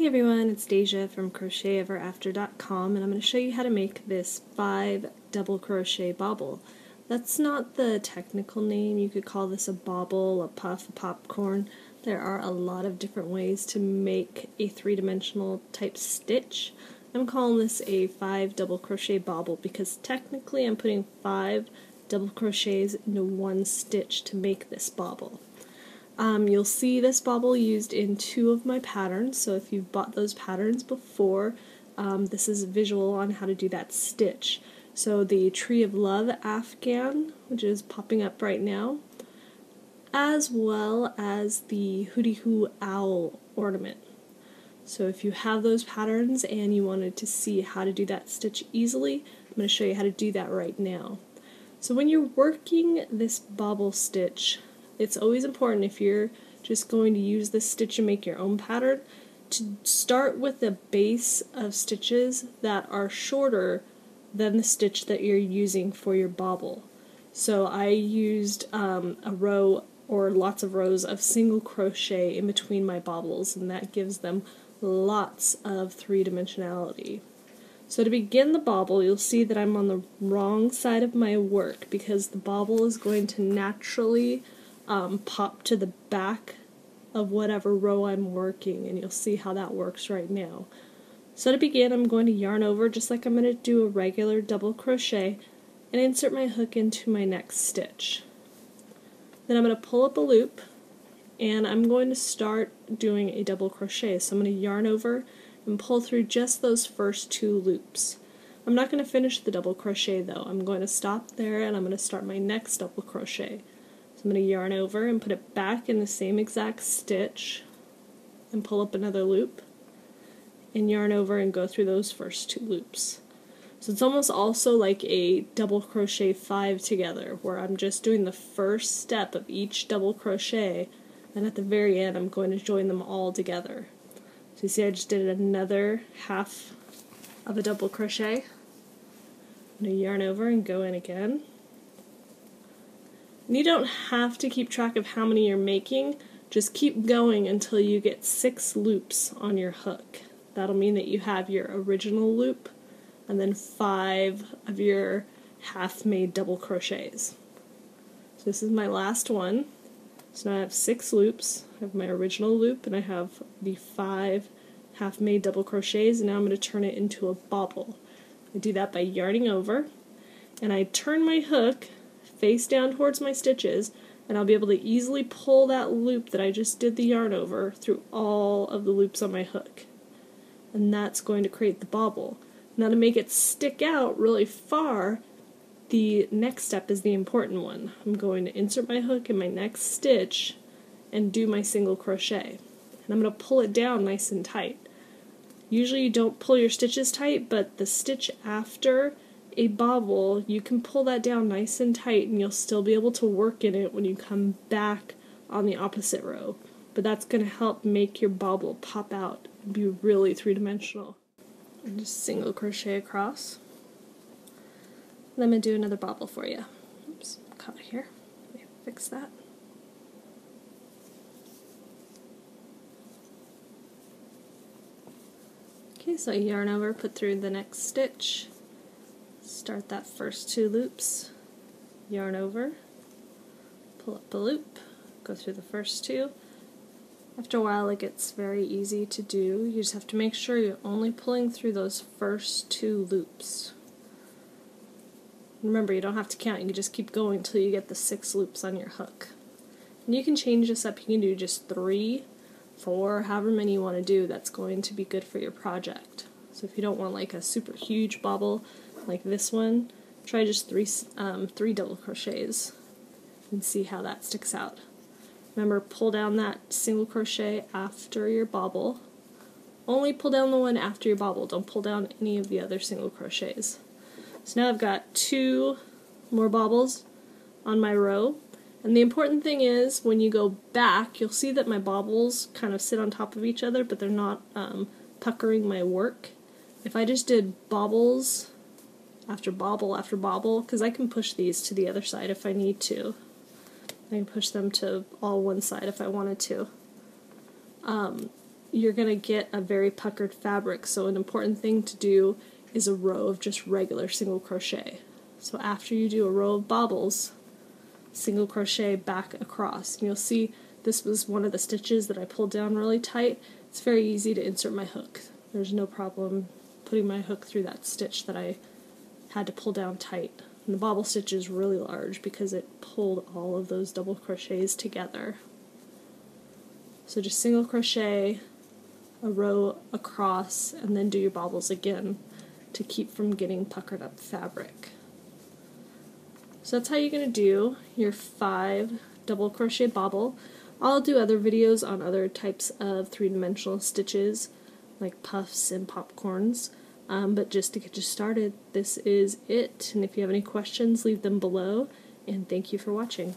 Hey everyone, it's Deja from crocheteverafter.com, and I'm going to show you how to make this 5 double crochet bobble. That's not the technical name. You could call this a bobble, a puff, a popcorn. There are a lot of different ways to make a three-dimensional type stitch. I'm calling this a 5 double crochet bobble because technically I'm putting 5 double crochets into one stitch to make this bobble. You'll see this bobble used in 2 of my patterns, so if you've bought those patterns before, this is a visual on how to do that stitch. So the Tree of Love Afghan, which is popping up right now, as well as the Hootie Hoo Owl ornament. So if you have those patterns and you wanted to see how to do that stitch easily, I'm going to show you how to do that right now. So when you're working this bobble stitch, it's always important, if you're just going to use this stitch and make your own pattern, to start with a base of stitches that are shorter than the stitch that you're using for your bobble. So I used a row or lots of rows of single crochet in between my bobbles, and that gives them lots of three-dimensionality. So to begin the bobble, you'll see that I'm on the wrong side of my work because the bobble is going to naturally pop to the back of whatever row I'm working, and you'll see how that works right now. So to begin, I'm going to yarn over just like I'm going to do a regular double crochet and insert my hook into my next stitch. Then I'm going to pull up a loop and I'm going to start doing a double crochet. So I'm going to yarn over and pull through just those first 2 loops. I'm not going to finish the double crochet though. I'm going to stop there and I'm going to start my next double crochet. So I'm going to yarn over and put it back in the same exact stitch and pull up another loop and yarn over and go through those first 2 loops. So it's almost also like a double crochet 5 together, where I'm just doing the first step of each double crochet, and at the very end I'm going to join them all together. So you see I just did another half of a double crochet. I'm going to yarn over and go in again. And you don't have to keep track of how many you're making, just keep going until you get 6 loops on your hook. That'll mean that you have your original loop and then 5 of your half-made double crochets. So this is my last one. So now I have 6 loops. I have my original loop and I have the 5 half-made double crochets, and now I'm going to turn it into a bobble. I do that by yarning over, and I turn my hook face down towards my stitches, and I'll be able to easily pull that loop that I just did the yarn over through all of the loops on my hook. And that's going to create the bobble. Now to make it stick out really far, the next step is the important one. I'm going to insert my hook in my next stitch and do my single crochet. And I'm going to pull it down nice and tight. Usually you don't pull your stitches tight, but the stitch after a bobble, you can pull that down nice and tight and you'll still be able to work in it when you come back on the opposite row. But that's going to help make your bobble pop out and be really three-dimensional. And just single crochet across. And I'm going to do another bobble for you. Oops, caught it here. Let me fix that. Okay, so yarn over, put through the next stitch. Start that first 2 loops, yarn over, pull up a loop, go through the first 2. After a while it gets very easy to do. You just have to make sure you're only pulling through those first 2 loops. Remember, you don't have to count, you can just keep going until you get the 6 loops on your hook. And you can change this up, you can do just 3, 4, however many you want to do. That's going to be good for your project. So if you don't want like a super huge bobble like this one, try just 3 double crochets and see how that sticks out. Remember, pull down that single crochet after your bobble. Only pull down the one after your bobble, don't pull down any of the other single crochets. So now I've got 2 more bobbles on my row, and the important thing is when you go back, you'll see that my bobbles kind of sit on top of each other, but they're not puckering my work. If I just did bobbles after bobble after bobble, because I can push these to the other side if I need to. I can push them to all one side if I wanted to. you're going to get a very puckered fabric, so an important thing to do is a row of just regular single crochet. So after you do a row of bobbles, single crochet back across. And you'll see this was one of the stitches that I pulled down really tight. It's very easy to insert my hook. There's no problem putting my hook through that stitch that I had to pull down tight. And the bobble stitch is really large because it pulled all of those double crochets together. So just single crochet, a row across, and then do your bobbles again to keep from getting puckered up fabric. So that's how you're going to do your 5 double crochet bobble. I'll do other videos on other types of three-dimensional stitches like puffs and popcorns, but just to get you started, this is it. And if you have any questions, leave them below, and thank you for watching.